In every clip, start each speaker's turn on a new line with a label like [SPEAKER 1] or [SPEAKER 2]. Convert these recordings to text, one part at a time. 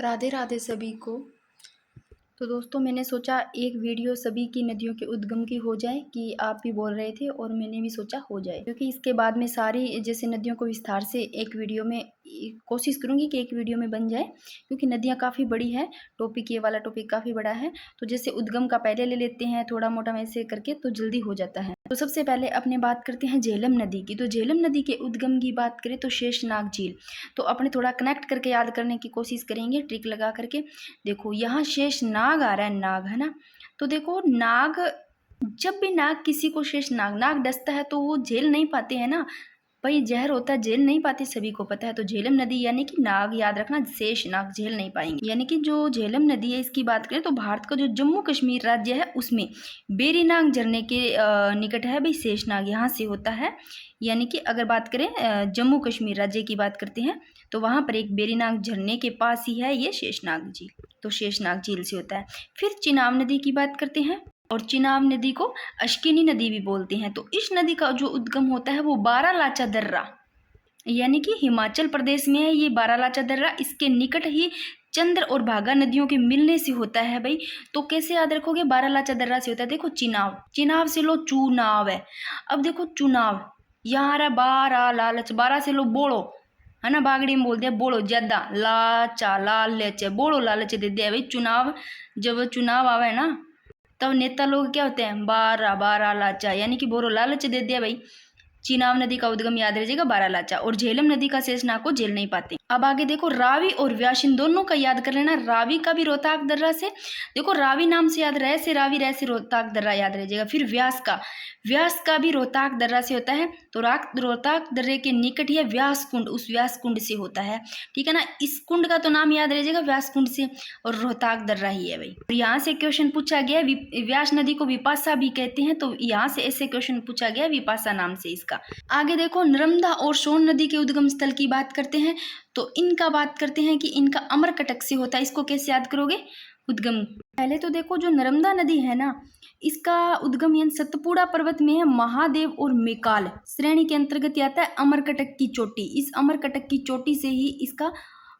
[SPEAKER 1] राधे राधे सभी को। तो दोस्तों मैंने सोचा एक वीडियो सभी की नदियों के उद्गम की हो जाए, कि आप भी बोल रहे थे और मैंने भी सोचा हो जाए, क्योंकि इसके बाद में सारी जैसे नदियों को विस्तार से एक वीडियो में कोशिश करूंगी कि एक वीडियो में बन जाए, क्योंकि नदियां काफ़ी बड़ी है। टॉपिक ये वाला टॉपिक काफ़ी बड़ा है, तो जैसे उद्गम का पहले ले लेते हैं थोड़ा मोटा वैसे करके, तो जल्दी हो जाता है। तो सबसे पहले अपने बात करते हैं झेलम नदी की। तो झेलम नदी के उद्गम की बात करें तो शेषनाग झील। तो अपने थोड़ा कनेक्ट करके याद करने की कोशिश करेंगे, ट्रिक लगा करके। देखो यहाँ शेष नाग आ रहा है, नाग है ना। तो देखो नाग, जब भी नाग किसी को शेष नाग नाग डसता है तो वो झेल नहीं पाते हैं ना भाई, जहर होता है, झेल नहीं पाते, सभी को पता है। तो झेलम नदी यानी कि नाग, याद रखना, शेष नाग झेल नहीं पाएंगे। यानी कि जो झेलम नदी है इसकी बात करें तो भारत का जो जम्मू कश्मीर राज्य है उसमें बेरीनाग झरने के निकट है भाई शेषनाग, यहाँ से होता है। यानी कि अगर बात करें जम्मू कश्मीर राज्य की बात करते हैं तो वहाँ पर एक बेरीनाग झरने के पास ही है ये शेषनाग झील, तो शेषनाग झील से होता है। फिर चिनाब नदी की बात करते हैं, और चिनाब नदी को अश्किनी नदी भी बोलते हैं। तो इस नदी का जो उद्गम होता है वो बारालाचा दर्रा, यानी कि हिमाचल प्रदेश में है ये बारालाचा दर्रा। इसके निकट ही चंद्र और भागा नदियों के मिलने से होता है भाई। तो कैसे याद रखोगे, बारालाचा दर्रा से होता है। देखो चिनाब, चिनाब से लो चुनाव है। अब देखो चुनाव, यहाँ आ रहा बारा लालच, बारा से लो बोलो, है ना, बागड़ी में बोल दिया बोलो ज्यादा, लाचा लालच, बोलो लालच दे दिया भाई। चुनाव, जब चुनाव आवे ना तब नेता लोग क्या होते हैं, बारा बारा लाचा, यानी कि बोरो लालच दे दिया भाई। चिनाब नदी का उद्गम याद रहिएगा बारालाचा, और झेलम नदी का शेषनाग को झेल नहीं पाते। अब आगे देखो रावी और व्यास, इन दोनों का याद कर लेना। रावी का भी रोहताक दर्रा से, देखो रावी नाम से याद रहे से रावी रह से रोहताक दर्रा याद रहिएगा। फिर व्यास का, व्यास का भी रोहताक दर्रा से होता है। तो रोहताक दर्रे के निकट ही है व्यास कुंड, उस व्यास कुंड से होता है, ठीक है ना। इस कुंड का तो नाम याद रहिएगा व्यास कुंड से, और रोहताक दर्रा ही है भाई। और यहाँ से क्वेश्चन पूछा गया, व्यास नदी को विपाशा भी कहते हैं, तो यहाँ से ऐसे क्वेश्चन पूछा गया विपाशा नाम से इसका। आगे देखो नर्मदा और सोन नदी के उद्गम स्थल की बात करते हैं, तो इनका बात करते हैं कि इनका अमरकटक से होता है। इसको कैसे याद करोगे उद्गम, पहले तो देखो जो नर्मदा नदी है ना, इसका उद्गम यानी सतपुड़ा पर्वत में है, महादेव और मेकाल श्रेणी के अंतर्गत आता है अमरकटक की चोटी। इस अमरकटक की चोटी से ही इसका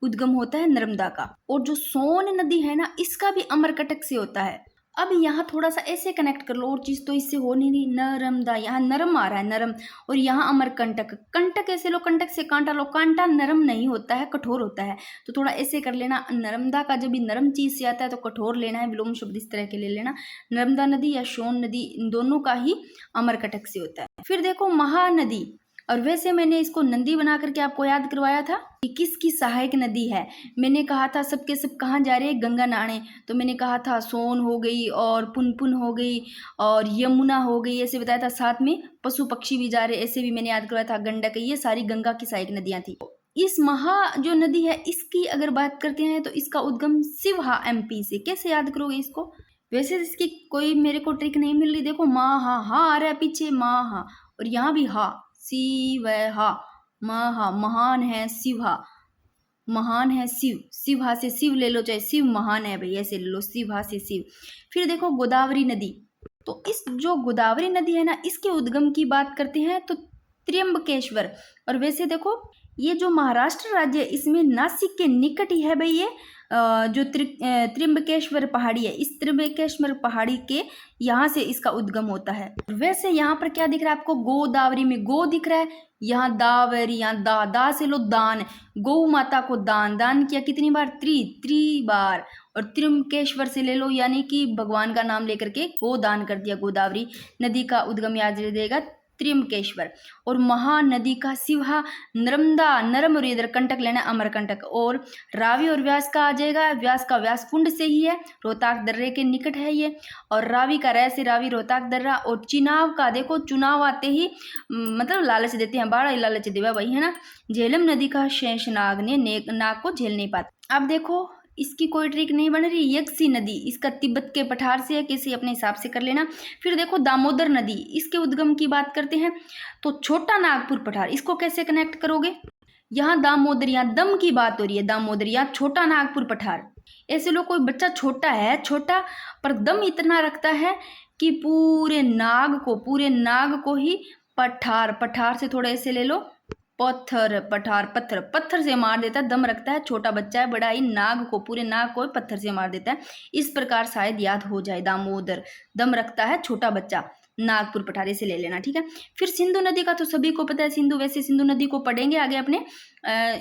[SPEAKER 1] उद्गम होता है नर्मदा का। और जो सोन नदी है ना, इसका भी अमरकटक से होता है। अब यहाँ थोड़ा सा ऐसे कनेक्ट कर लो, और चीज तो इससे हो नहीं रही। नर्मदा, यहाँ नरम आ रहा है, नरम, और यहाँ अमरकंटक, कंटक ऐसे लो, कंटक से कांटा लो, कांटा नरम नहीं होता है, कठोर होता है। तो थोड़ा ऐसे कर लेना, नर्मदा का जब भी नरम चीज से आता है तो कठोर लेना है, विलोम शब्द इस तरह के ले लेना। नर्मदा नदी या सोन नदी, इन दोनों का ही अमरकटक से होता है। फिर देखो महानदी, और वैसे मैंने इसको नंदी बना करके आपको याद करवाया था कि किसकी सहायक नदी है। मैंने कहा था सबके सब कहाँ जा रहे हैं, गंगा नहाने। तो मैंने कहा था सोन हो गई, और पुनपुन हो गई, और यमुना हो गई, ऐसे बताया था। साथ में पशु पक्षी भी जा रहे, ऐसे भी मैंने याद करवाया था। गंडक, ये सारी गंगा की सहायक नदियां थी। इस महा जो नदी है इसकी अगर बात करते हैं तो इसका उद्गम शिवहा एमपी से। कैसे याद करोगे इसको, वैसे इसकी कोई मेरे को ट्रिक नहीं मिल रही। देखो महा, हा आ रहा है पीछे, महा, और यहाँ भी हा, शिवहा, महा, महान है शिवहा, महान है शिव, शिवहा से शिव ले लो, चाहे शिव महान है भाई, ऐसे ले लो, शिवहा से शिव। फिर देखो गोदावरी नदी, तो इस जो गोदावरी नदी है ना, इसके उद्गम की बात करते हैं तो त्र्यंबकेश्वर। और वैसे देखो ये जो महाराष्ट्र राज्य है इसमें नासिक के निकट ही है भाई ये जो त्र्यंबकेश्वर पहाड़ी है। इस त्र्यंबकेश्वर पहाड़ी के यहाँ से इसका उद्गम होता है। वैसे यहाँ पर क्या दिख रहा है आपको, गोदावरी में गो दिख रहा है, यहाँ दावरी, यहाँ दा से लो दान, गौ माता को दान, दान किया कितनी बार, त्रि बार। और त्र्यंबकेश्वर से ले लो, यानी कि भगवान का नाम लेकर के गो दान कर दिया। गोदावरी नदी का उद्गम याद रहेगा त्र्यंबकेश्वर। और महानदी का शिवहा, नर्मदा, नरम, और इधर कंटक लेना अमरकंटक। और रावी और व्यास का आ जाएगा, व्यास का व्यास कुंड से ही है, रोहताक दर्रे के निकट है ये। और रावी का रै से रावी, रोहताक दर्रा। और चिनाव का देखो, चुनाव आते ही मतलब लालच देते हैं, बाड़ा लालच देवा वही है ना। झेलम नदी का शेषनाग ने नाग को झेल नहीं पाता। अब देखो इसकी कोई ट्रिक नहीं बन रही। यक्षी नदी, इसका तिब्बत के पठार से है, किसी अपने हिसाब से कर लेना। फिर देखो दामोदर नदी, इसके उद्गम की बात करते हैं तो छोटा नागपुर पठार, इसको कैसे कनेक्ट करोगे, यहाँ दामोदर, यहाँ दम की बात हो रही है, दामोदर, यहाँ छोटा नागपुर पठार। ऐसे लोग, कोई बच्चा छोटा है, छोटा पर दम इतना रखता है कि पूरे नाग को ही पठार, पठार से थोड़ा ऐसे ले लो, पत्थर, पठार, पत्थर, पत्थर से मार देता है, दम रखता है, छोटा बच्चा है, बड़ा ही नाग को, पूरे नाग को पत्थर से मार देता है। इस प्रकार शायद याद हो जाए, दामोदर, दम रखता है, छोटा बच्चा, नागपुर पठारे से ले लेना, ठीक है। फिर सिंधु नदी का तो सभी को पता है, सिंधु, वैसे सिंधु नदी को पढ़ेंगे आगे अपने,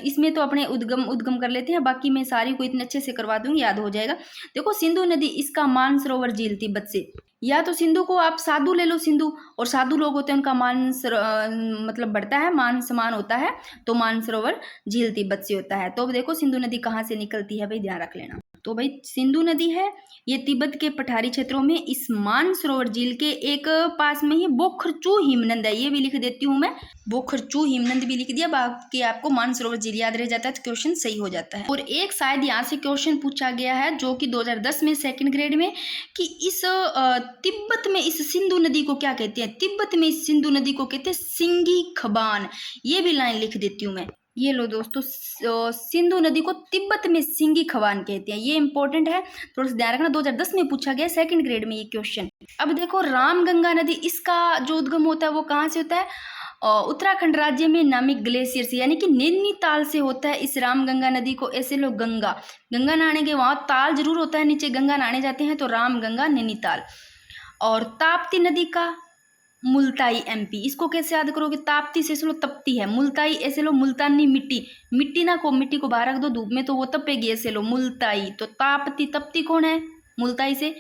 [SPEAKER 1] इसमें तो अपने उद्गम कर लेते हैं, बाकी मैं सारी को इतने अच्छे से करवा दूंगी, याद हो जाएगा। देखो सिंधु नदी, इसका मानसरोवर झील तिब्बत से, या तो सिंधु को आप साधु ले लो, सिंधु, और साधु लोग होते हैं उनका मतलब बढ़ता है, मान समान होता है, तो मानसरोवर झील तिब्बत से होता है। तो देखो सिंधु नदी कहाँ से निकलती है भाई, ध्यान रख लेना। तो भाई सिंधु नदी है, ये तिब्बत के पठारी क्षेत्रों में इस मानसरोवर झील के एक पास में ही बोखरचू हिमनद है, ये भी लिख देती हूँ मैं, बोखरचू हिमनद भी लिख दिया, बाकी आपको मानसरोवर झील याद रह जाता है तो क्वेश्चन सही हो जाता है। और एक शायद यहाँ से क्वेश्चन पूछा गया है जो कि 2010 में सेकंड ग्रेड में, कि इस तिब्बत में इस सिंधु नदी को क्या कहते हैं, तिब्बत में इस सिंधु नदी को कहते हैं सिंगी खबान, ये भी लाइन लिख देती हूँ मैं। ये लो दोस्तों, सिंधु नदी को तिब्बत में सिंगी खवान कहते हैं, ये इंपॉर्टेंट है, थोड़ा सा ध्यान रखना, 2010 में पूछा गया सेकंड ग्रेड में ये क्वेश्चन। अब देखो रामगंगा नदी, इसका जो उद्गम होता है वो कहाँ से होता है, उत्तराखंड राज्य में नामिक ग्लेशियर से, यानी कि नैनीताल से होता है इस रामगंगा नदी को। ऐसे लोग गंगा, गंगा नहाने के, वहाँ ताल जरूर होता है नीचे, गंगा नहाने जाते हैं, तो रामगंगा नैनीताल। और ताप्ती नदी का मुल्ताई एमपी, इसको कैसे याद करोगे, ताप्ती से ऐसे लो तपती है, मुल्ताई ऐसे लो मुल्तानी मिट्टी, मिट्टी को बाहर रख दो धूप में तो वो तपेगी, ऐसे लो मुल्ताई। तो ताप्ती, तपती कौन है, मुल्ताई से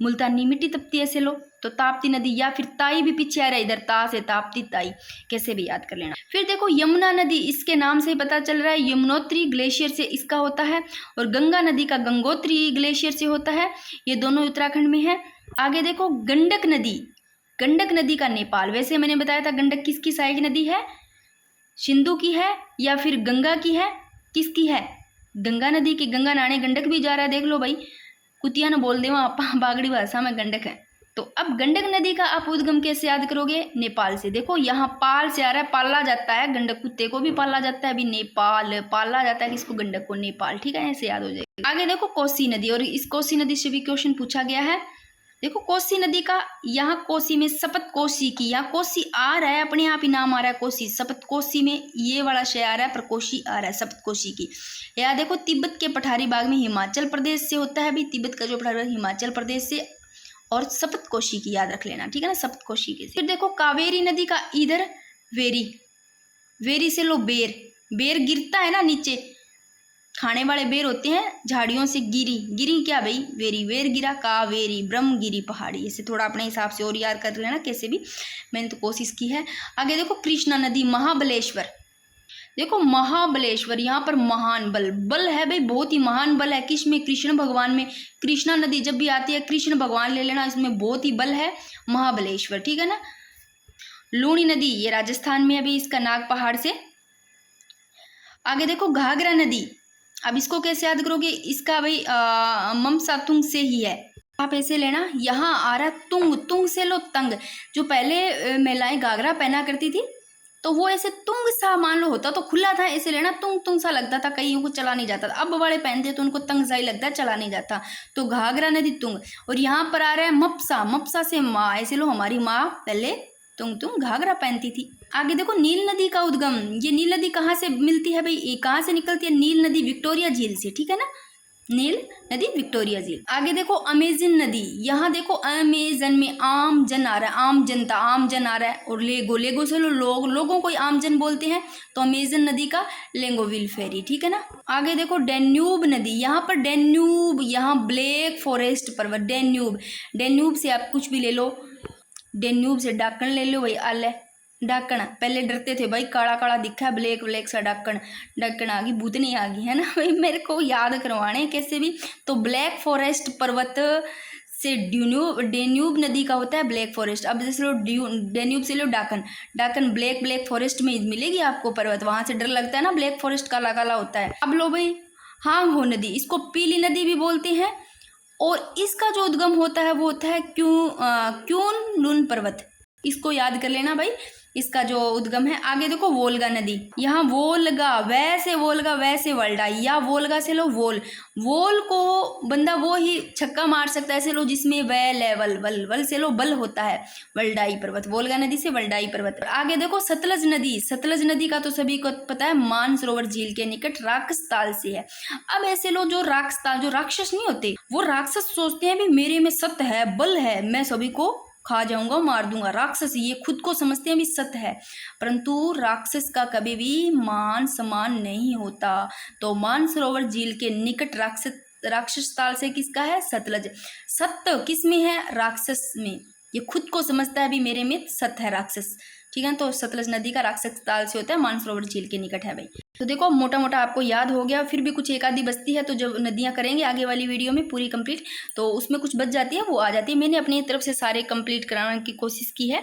[SPEAKER 1] मुल्तानी मिट्टी तपती है, ऐसे लो, तो ताप्ती नदी। या फिर ताई भी पीछे आ रहा है इधर, ता से ताप्ती, ताई, कैसे भी याद कर लेना। फिर देखो यमुना नदी, इसके नाम से ही पता चल रहा है, यमुनोत्री ग्लेशियर से इसका होता है, और गंगा नदी का गंगोत्री ग्लेशियर से होता है, ये दोनों उत्तराखंड में है। आगे देखो गंडक नदी, गंडक नदी का नेपाल, वैसे मैंने बताया था गंडक किसकी साइड नदी है, सिंधु की है या फिर गंगा की है, किसकी है, गंगा नदी की। गंगा नहाने गंडक भी जा रहा है, देख लो भाई, कुतिया न बोल दे वहाँ बागड़ी भाषा में गंडक है। तो अब गंडक नदी का आप उद्गम कैसे याद करोगे, नेपाल से। देखो यहाँ पाल से आ रहा है, पाला जाता है, गंडक कुत्ते को भी पाला जाता है, अभी नेपाल पाला जाता है किसको, गंडक को, नेपाल, ठीक है, ऐसे याद हो जाएगा। आगे देखो कोसी नदी, और इस कोसी नदी से भी क्वेश्चन पूछा गया है। देखो कोसी नदी का, यहाँ कोसी में सपत कोसी की, यहाँ कोसी आ रहा है, अपने आप ही नाम आ रहा है कोसी, सपत कोसी में ये वाला शय आ रहा है, पर कोसी आ रहा है सपत कोसी की। या देखो तिब्बत के पठारी बाग में हिमाचल प्रदेश से होता है, अभी तिब्बत का जो पठारी बाग हिमाचल प्रदेश से, और सपत कोसी की याद रख लेना, ठीक है ना, सपत कोसी के। फिर देखो कावेरी नदी का इधर वेरी, वेरी से लो बेर, बेर गिरता है ना नीचे, खाने वाले बेर होते हैं झाड़ियों से, गिरी, गिरी क्या भाई, वेरी, वेर गिरा, कावेरी, ब्रह्मगिरी पहाड़ी, ऐसे थोड़ा अपने हिसाब से और याद कर लेना, कैसे भी, मैंने तो कोशिश की है। आगे देखो कृष्णा नदी, महाबलेश्वर, देखो महाबलेश्वर, यहाँ पर महान बल, बल है भाई, बहुत ही महान बल है, किसमें, कृष्ण भगवान में। कृष्णा नदी जब भी आती है कृष्ण भगवान ले लेना, इसमें बहुत ही बल है, महाबलेश्वर, ठीक है ना। लूणी नदी, ये राजस्थान में अभी, इसका नाग पहाड़ से। आगे देखो घाघरा नदी, अब इसको कैसे याद करोगे, इसका भाई ममसा तुंग से ही है, आप ऐसे लेना, यहाँ आ रहा तुंग, तुंग से लो तंग, जो पहले महिलाएं घाघरा पहना करती थी तो वो ऐसे तुंग सा मान लो होता, तो खुला था, ऐसे लेना, तुंग तुंग सा लगता था, कईयों को चला नहीं जाता था, अब वाले पहनते तो उनको तंग सा ही लगता है, चला नहीं जाता, तो घाघरा नदी तुंग। और यहाँ पर आ रहा है मपसा, मपसा से माँ, ऐसे लो, हमारी माँ पहले तुंग तुंग घाघरा पहनती थी। आगे देखो नील नदी का उद्गम, ये नील नदी कहाँ से मिलती है भाई, कहाँ से निकलती है, नील नदी विक्टोरिया झील से, ठीक है ना, नील नदी विक्टोरिया झील। आगे देखो अमेजन नदी, यहाँ देखो अमेजन में आम जन आ रहा है, आम जनता, आम जन आ रहा है, और लेगो, लेगो से लोगों को आम जन बोलते हैं, तो अमेजन नदी का लेंगोविल फेरी, ठीक है ना। आगे देखो डेन्यूब नदी, यहाँ पर डेन्यूब, यहाँ ब्लैक फॉरेस्ट पर्वत, डेन्यूब, डेन्यूब से आप कुछ भी ले लो, डेन्यूब से डाकण ले लो भाई, आले ढक्कन, पहले डरते थे भाई, काला काला दिखा, ब्लैक ब्लैक सा ढक्कन, ढक्कन आ गई, भूतनी आ गई, है ना भाई, मेरे को याद करवाने कैसे भी। तो ब्लैक फॉरेस्ट पर्वत से डेन्यूब नदी का होता है ब्लैक फॉरेस्ट। अब जैसे लो डेन्यूब से लो डाकन, डाकन ब्लैक फॉरेस्ट में मिलेगी आपको पर्वत, वहां से डर लगता है ना, ब्लैक फॉरेस्ट काला काला होता है। अब लो भाई हांगहो नदी, इसको पीली नदी भी बोलते हैं, और इसका जो उद्गम होता है वो होता है क्यून लुन पर्वत, इसको याद कर लेना भाई, इसका जो उद्गम है। आगे देखो वोल्गा नदी, यहाँ वोल्गा वैसे वर्ल्डा, या वोल्गा से लो वोल, वोल को बंदा वो ही छक्का मार सकता है, ऐसे लो जिसमें वैल है, वल वल से लो बल होता है, वल्डाई पर्वत, वोल्गा नदी से वल्डाई पर्वत। आगे देखो सतलज नदी, सतलज नदी का तो सभी को पता है, मानसरोवर झील के निकट राक्षसताल से है। अब ऐसे लो जो राक्षसताल, जो राक्षस नहीं होते, वो राक्षस सोचते हैं भी मेरे में सत्य है, बल है, मैं सभी को खा जाऊंगा, मार दूंगा। राक्षस ये खुद को समझते हैं भी सत्य है, परंतु राक्षस का कभी भी मान सम्मान नहीं होता। तो मानसरोवर झील के निकट राक्षस ताल से किसका है, सतलज। सत्य किस में है, राक्षस में। ये खुद को समझता है भी मेरे में सत्य है, राक्षस, ठीक है। तो सतलज नदी का राक्षस ताल से होता है, मानसरोवर झील के निकट है भाई। तो देखो मोटा मोटा आपको याद हो गया, फिर भी कुछ एक आधी बचती है, तो जब नदियां करेंगे आगे वाली वीडियो में पूरी कंप्लीट, तो उसमें कुछ बच जाती है, वो आ जाती है। मैंने अपनी तरफ से सारे कंप्लीट कराने की कोशिश की है।